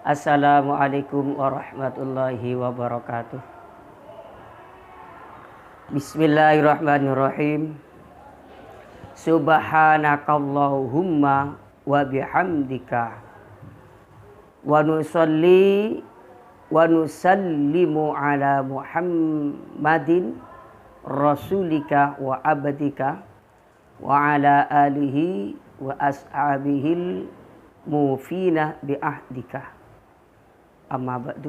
Assalamualaikum warahmatullahi wabarakatuh. Bismillahirrahmanirrahim. Subhanakallahumma wa bihamdika wa nusalli wa nusallimu ala Muhammadin rasulika wa abdika wa ala alihi wa ashabihil mufina bi ahdika. Amma ba'du.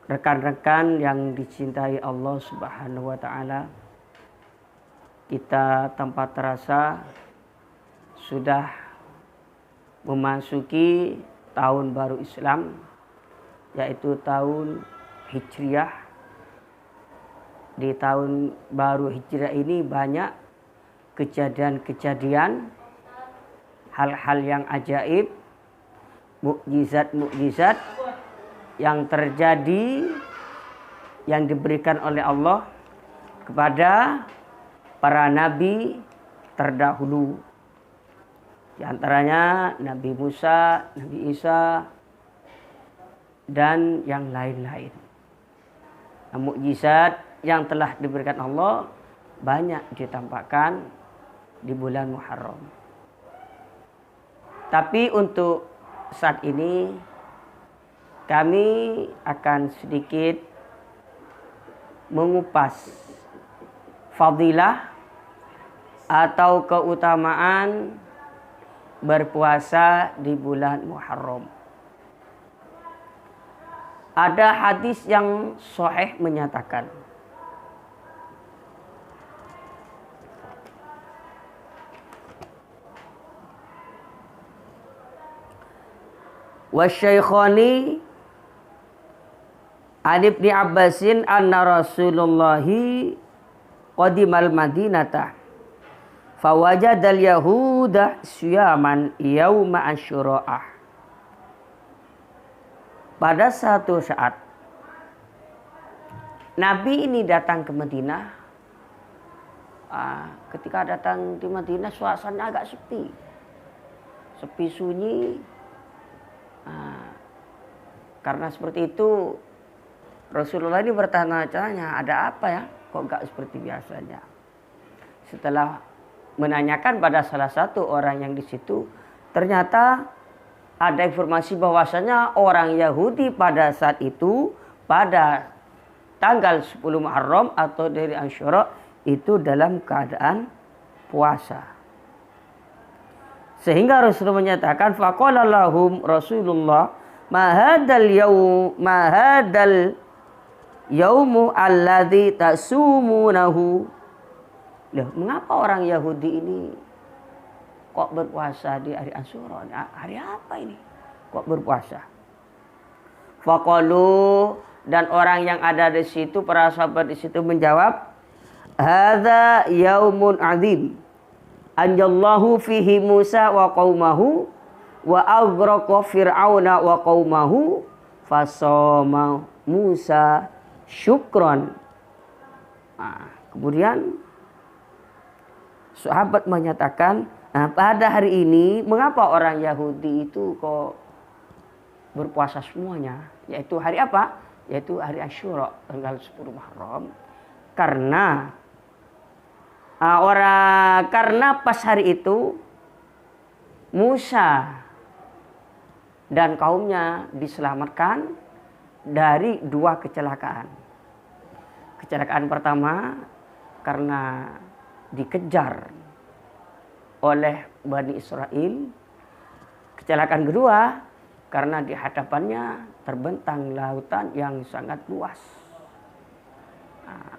Rekan-rekan yang dicintai Allah Subhanahu wa taala, kita tanpa terasa sudah memasuki tahun baru Islam, yaitu tahun Hijriah. Di tahun baru Hijriah ini banyak kejadian-kejadian, hal-hal yang ajaib, mukjizat-mukjizat yang terjadi, yang diberikan oleh Allah kepada para nabi terdahulu. Di antaranya Nabi Musa, Nabi Isa, dan yang lain-lain. Nah, mukjizat yang telah diberikan Allah banyak ditampakkan di bulan Muharram. Tapi untuk saat ini kami akan sedikit mengupas fadilah atau keutamaan berpuasa di bulan Muharram. Ada hadis yang sahih menyatakan wasyaikhani an Ibni Abbasin anna Rasulullahi qadimal Madinata fawajadal yahuda siyaman yauma asyura'ah. Pada satu saat Nabi ini datang ke Madinah. Ketika datang di Madinah, suasana agak sepi sunyi. Karena seperti itu Rasulullah ini bertanya-tanya, ada apa ya? Kok enggak seperti biasanya? Setelah menanyakan pada salah satu orang yang di situ, ternyata ada informasi bahwasanya orang Yahudi pada saat itu, pada tanggal 10 Muharram atau dari Asyura itu dalam keadaan puasa. Sehingga Rasulullah menyatakan, faqala lahum Rasulullah ma hadzal yaumu alladzi tasumunahu. Loh, mengapa orang Yahudi ini kok berpuasa di hari Asyura? Hari apa ini? Kok berpuasa? Faqalu, dan orang yang ada di situ, para sahabat di situ menjawab, hadza yaumun azim anjallahu fihi Musa wa qaumahu wa aghraqa fir'auna wa qaumahu fasoma Musa syukron. Kemudian sahabat menyatakan, pada hari ini mengapa orang Yahudi itu kok berpuasa semuanya? Yaitu hari apa? Yaitu hari Asyura tanggal 10 Muharram. Karena pas hari itu Musa dan kaumnya diselamatkan dari dua kecelakaan. Kecelakaan pertama karena dikejar oleh Bani Israel. Kecelakaan kedua karena di hadapannya terbentang lautan yang sangat luas.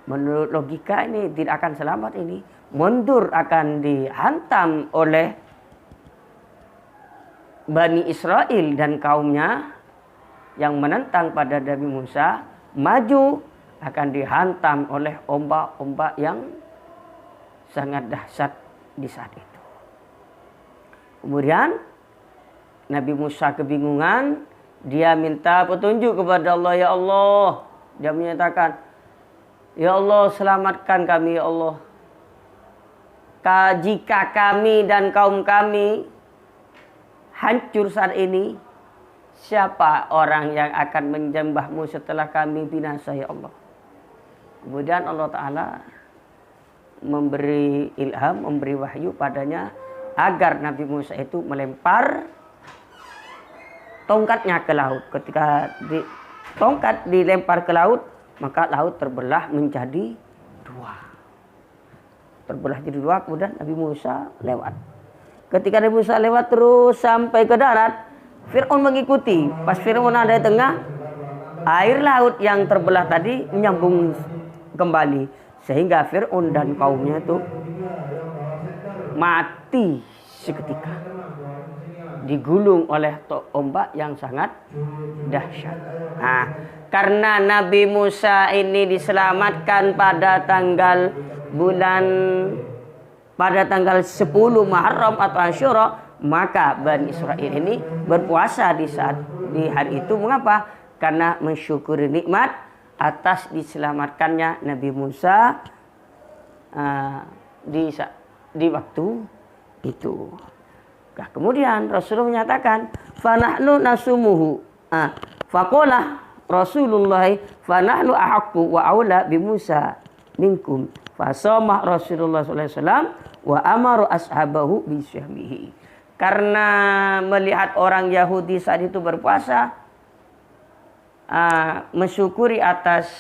Menurut logika ini tidak akan selamat ini. Mundur akan dihantam oleh Bani Israel dan kaumnya yang menentang pada Nabi Musa. Maju akan dihantam oleh ombak-ombak yang sangat dahsyat di saat itu. Kemudian Nabi Musa kebingungan. Dia minta petunjuk kepada Allah. Ya Allah, dia menyatakan, ya Allah, selamatkan kami ya Allah. Jika kami dan kaum kami hancur saat ini, siapa orang yang akan menyembahmu setelah kami binasa ya Allah. Kemudian Allah Ta'ala memberi ilham, memberi wahyu padanya agar Nabi Musa itu melempar tongkatnya ke laut. Ketika tongkat dilempar ke laut, maka laut terbelah menjadi dua. Terbelah jadi dua, kemudian Nabi Musa lewat. Ketika Nabi Musa lewat terus sampai ke darat, Fir'aun mengikuti. Pas Fir'aun ada di tengah, air laut yang terbelah tadi menyambung kembali. Sehingga Fir'aun dan kaumnya itu mati seketika. Digulung oleh ombak yang sangat dahsyat. Nah, karena Nabi Musa ini diselamatkan pada tanggal 10 Muharram atau Asyura, maka Bani Israil ini berpuasa di hari itu. Mengapa? Karena mensyukuri nikmat atas diselamatkannya Nabi Musa di waktu itu. Nah, kemudian Rasulullah menyatakan, "Fanahnu nasumuhu." Faqala Rasulullah, "Fanahnu ahaqqu wa aula bi Musa minkum." Fasomah Rasulullah SAW wa amaru ashabahu bisyahmihi. Karena melihat orang Yahudi saat itu berpuasa, mensyukuri atas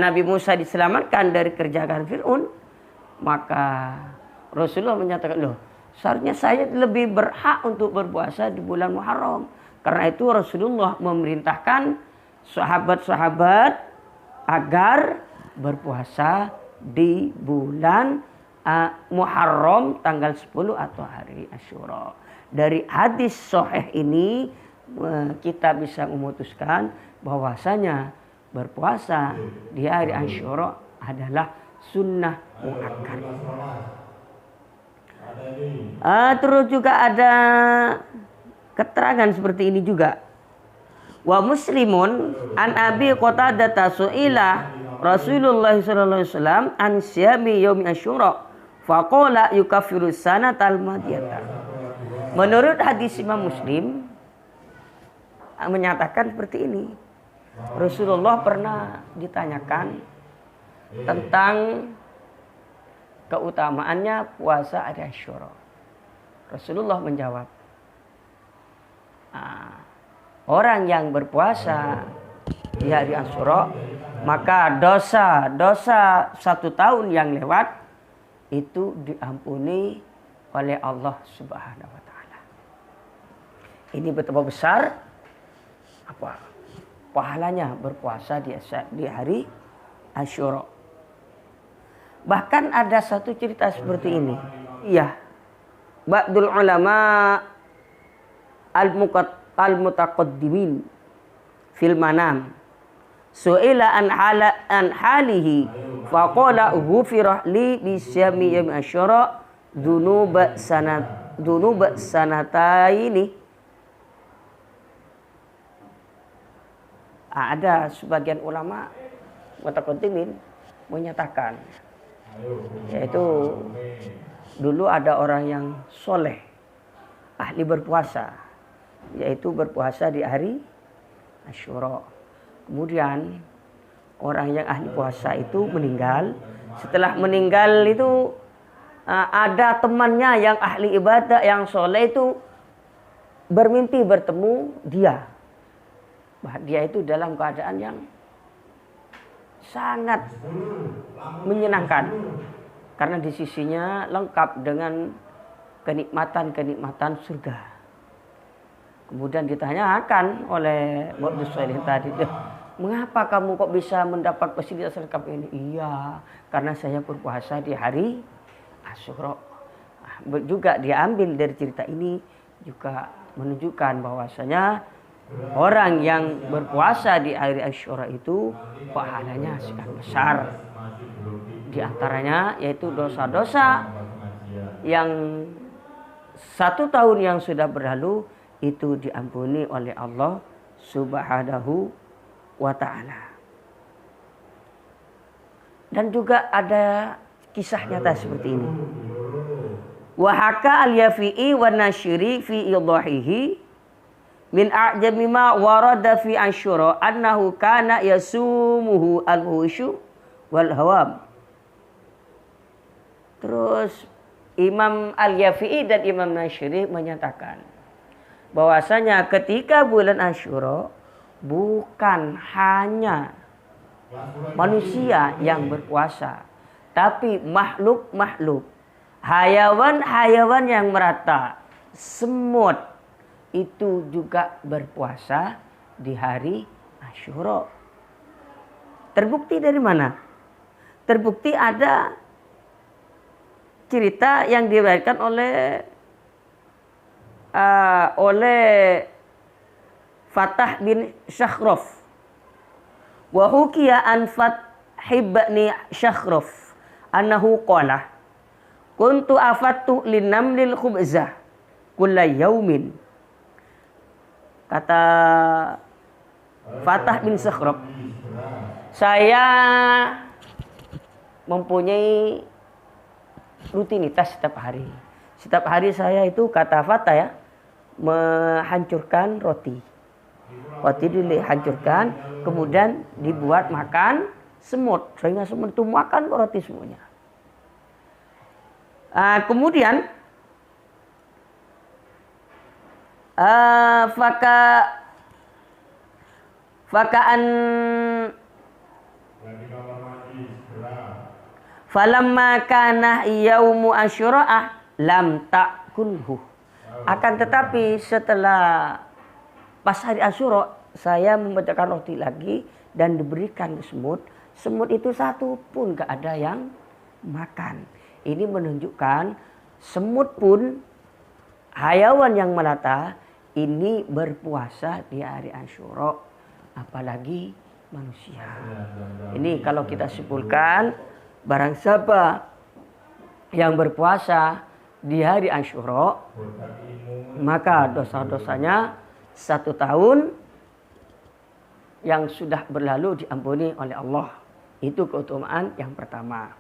Nabi Musa diselamatkan dari kerjaan Fir'aun, maka Rasulullah menyatakan, loh, seharusnya saya lebih berhak untuk berpuasa di bulan Muharram. Karena itu Rasulullah memerintahkan sahabat-sahabat agar berpuasa di bulan Muharram tanggal 10 atau hari Asyura. Dari hadis sahih ini kita bisa memutuskan bahwasanya berpuasa di hari Asyura adalah sunnah muakkad. Terus juga ada keterangan seperti ini juga. Wa Muslimun an Abi Qatadah su'ila Rasulullah sallallahu alaihi wasallam an siyami yaumi Asyura faqala yukaffiru sanatal madiyata. Menurut hadis Imam Muslim menyatakan seperti ini. Rasulullah pernah ditanyakan tentang keutamaannya puasa hari Asyura. Rasulullah menjawab, orang yang berpuasa di hari Asyura, maka dosa 1 tahun yang lewat itu diampuni oleh Allah Subhanahu wa taala. Ini betapa besar pahalanya berpuasa di hari Asyura. Bahkan ada satu cerita seperti ini. Iya. Ba'dul ulama al-mutaqaddimin fil manam su'ila an halihi faqala ghufira li bi syami yaum Asyura dunuba sanataini. Ada sebagian ulama mutaqaddimin menyatakan, yaitu dulu ada orang yang soleh, ahli berpuasa, yaitu berpuasa di hari Asyura. Kemudian orang yang ahli puasa itu meninggal. Setelah meninggal itu ada temannya yang ahli ibadah, yang soleh itu bermimpi bertemu dia. Dia itu dalam keadaan yang sangat menyenangkan. Karena di sisinya lengkap dengan kenikmatan-kenikmatan surga. Kemudian ditanyakan oleh Mu'adz Shalih tadi, mengapa kamu kok bisa mendapat fasilitas lengkap ini? Iya, karena saya berpuasa di hari Asyura. Juga diambil dari cerita ini juga menunjukkan bahwasanya orang yang berpuasa di hari Asyura itu pahalanya sangat besar. Di antaranya yaitu dosa-dosa yang 1 tahun yang sudah berlalu itu diampuni oleh Allah Subhanahu wa ta'ala. Dan juga ada kisah nyata seperti ini. Wa haka al-Yafi'i wa Nasyiri fi idahihi min a'jami ma warada fi Asyura annahu kana yasumuhu al-husyu wal hawam. Terus Imam Al-Yafi'i dan Imam Nasyri menyatakan bahwasanya ketika bulan Asyura bukan hanya manusia yang berpuasa, tapi makhluk-makhluk, hayawan-hayawan yang merata, semut itu juga berpuasa di hari Asyura. Terbukti dari mana? Terbukti ada cerita yang diriwayatkan oleh Fatah bin Syakhraf. Wa hukiya an Fath ibn Syakhraf annahu qala kuntu afattu linamlil khubzah kulla yaumin. Kata Fatah bin Syakhraf, saya mempunyai rutinitas setiap hari. Setiap hari saya itu, kata Fatah ya, menghancurkan roti. Roti dihancurkan, kemudian dibuat makan semut. Sehingga semut itu makan roti semuanya. Kemudian fakaan falamma kana yaumu asyura'ah lam ta'kulhu. Akan tetapi setelah pas hari Asyura, saya membacakan roti lagi dan diberikan ke semut. Semut itu satu pun gak ada yang makan. Ini menunjukkan semut pun hayawan yang melata ini berpuasa di hari Asyura, apalagi manusia. Ini kalau kita simpulkan, barang siapa yang berpuasa di hari Asyura, maka dosa-dosanya 1 tahun yang sudah berlalu diampuni oleh Allah. Itu keutamaan yang pertama.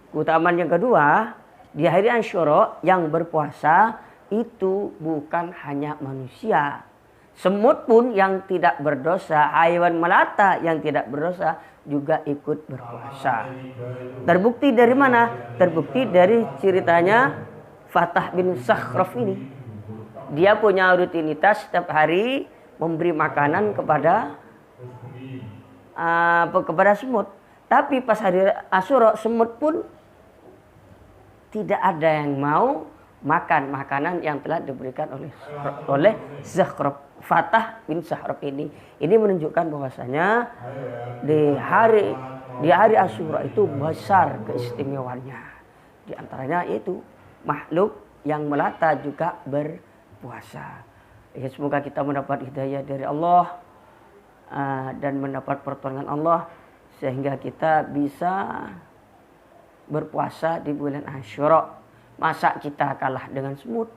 Keutamaan yang kedua, di hari Asyura yang berpuasa itu bukan hanya manusia. Semut pun yang tidak berdosa, hewan melata yang tidak berdosa juga ikut berpuasa. Terbukti dari mana? Terbukti dari ceritanya Fatah bin Syakhraf ini. Dia punya rutinitas setiap hari memberi makanan kepada semut. Tapi pas hari Asyura, semut pun tidak ada yang mau makan makanan yang telah diberikan oleh Syakhraf. Fatah bin Syakhraf ini menunjukkan bahwasanya di hari Asyura itu besar keistimewaannya. Di antaranya itu makhluk yang melata juga berpuasa. Ya, semoga kita mendapat hidayah dari Allah dan mendapat pertolongan Allah sehingga kita bisa berpuasa di bulan Asyura. Masa kita kalah dengan semut?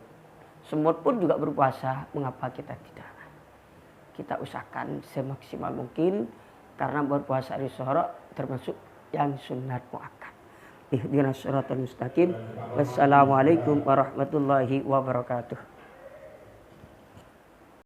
Semut pun juga berpuasa, mengapa kita tidak? Kita usahakan semaksimal mungkin karena berpuasa hari Asyura termasuk yang sunat muakkad. Ihdinas siratal mustaqim. Wassalamualaikum warahmatullahi wabarakatuh.